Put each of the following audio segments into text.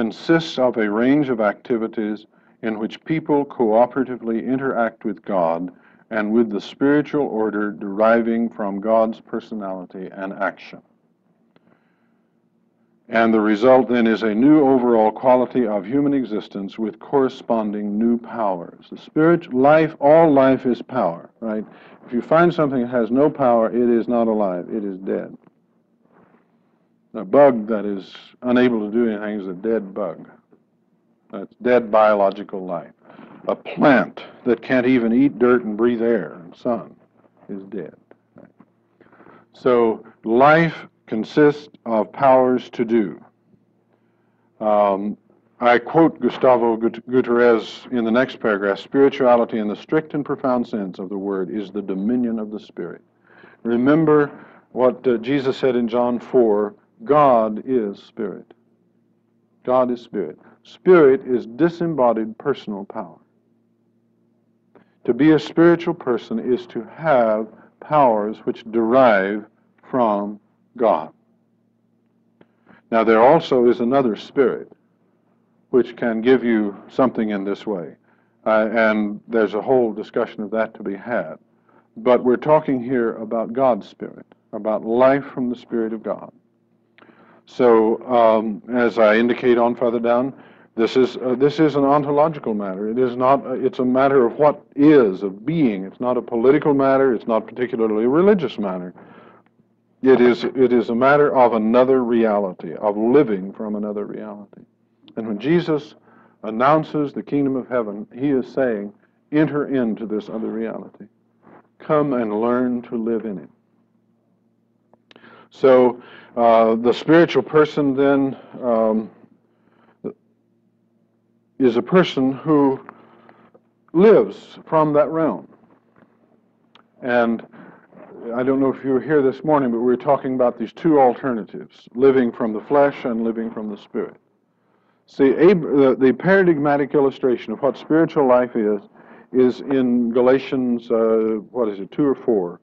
consists of a range of activities in which people cooperatively interact with God and with the spiritual order deriving from God's personality and action. And the result then is a new overall quality of human existence with corresponding new powers. The spiritual life, all life is power, right? If you find something that has no power, it is not alive, it is dead. A bug that is unable to do anything is a dead bug. That's dead biological life. A plant that can't even eat dirt and breathe air and sun is dead. Right? So life consists of powers to do. I quote Gustavo Gutierrez in the next paragraph, spirituality in the strict and profound sense of the word is the dominion of the Spirit. Remember what Jesus said in John 4, God is Spirit. God is Spirit. Spirit is disembodied personal power. To be a spiritual person is to have powers which derive from God. Now there also is another spirit which can give you something in this way. And there's a whole discussion of that to be had. But we're talking here about God's Spirit, about life from the Spirit of God. So as I indicate on further down, this is an ontological matter. It is not. It's a matter of what is, of being. It's not a political matter. It's not particularly a religious matter. It is a matter of another reality, of living from another reality. And when Jesus announces the kingdom of heaven, he is saying, enter into this other reality. Come and learn to live in it. So the spiritual person then is a person who lives from that realm. And I don't know if you were here this morning, but we were talking about these two alternatives, living from the flesh and living from the Spirit. See, the paradigmatic illustration of what spiritual life is in Galatians, 2 or 4,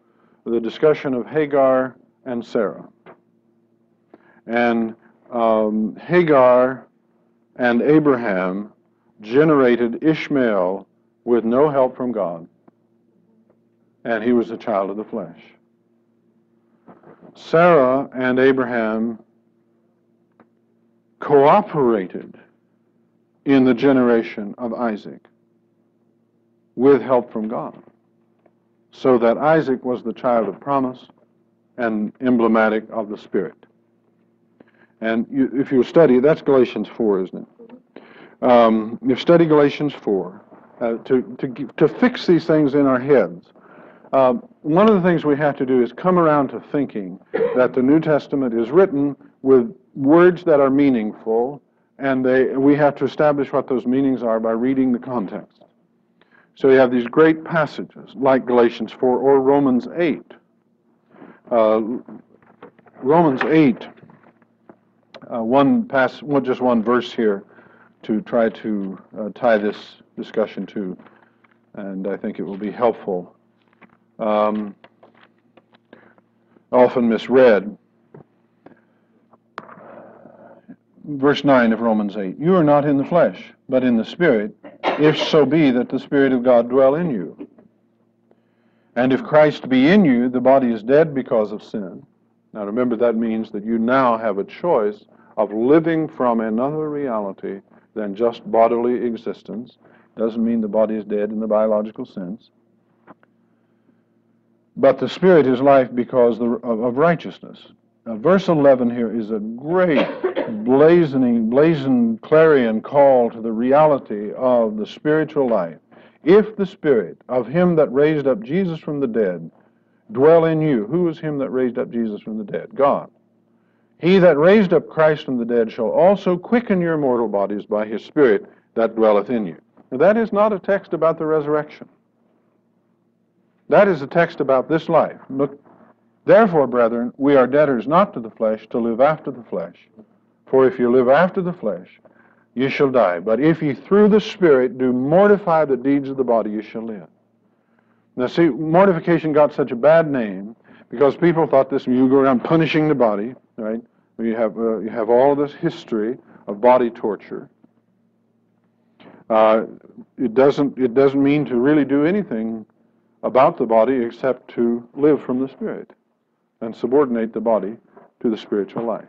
the discussion of Hagar and Sarah. And Hagar and Abraham generated Ishmael with no help from God. And he was a child of the flesh. Sarah and Abraham cooperated in the generation of Isaac with help from God, so that Isaac was the child of promise and emblematic of the Spirit. And if you study, that's Galatians 4, isn't it? You study Galatians 4 to fix these things in our heads. One of the things we have to do is come around to thinking that the New Testament is written with words that are meaningful, and we have to establish what those meanings are by reading the context. So you have these great passages like Galatians 4 or Romans 8. Romans 8, just one verse here to try to tie this discussion to, and I think it will be helpful. Often misread. Verse 9 of Romans 8, you are not in the flesh, but in the Spirit, if so be that the Spirit of God dwell in you. And if Christ be in you, the body is dead because of sin. Now remember, that means that you now have a choice of living from another reality than just bodily existence. Doesn't mean the body is dead in the biological sense. But the Spirit is life because of righteousness. Now, verse 11 here is a great blazing clarion call to the reality of the spiritual life. If the Spirit of him that raised up Jesus from the dead dwell in you, who is him that raised up Jesus from the dead? God. He that raised up Christ from the dead shall also quicken your mortal bodies by his Spirit that dwelleth in you. Now, that is not a text about the resurrection. That is a text about this life. Look, therefore, brethren, we are debtors not to the flesh, to live after the flesh. For if you live after the flesh, you shall die. But if ye through the Spirit do mortify the deeds of the body, you shall live. Now see, mortification got such a bad name because people thought this, you go around punishing the body, right? You have all this history of body torture. It doesn't mean to really do anything about the body except to live from the Spirit and subordinate the body to the spiritual life.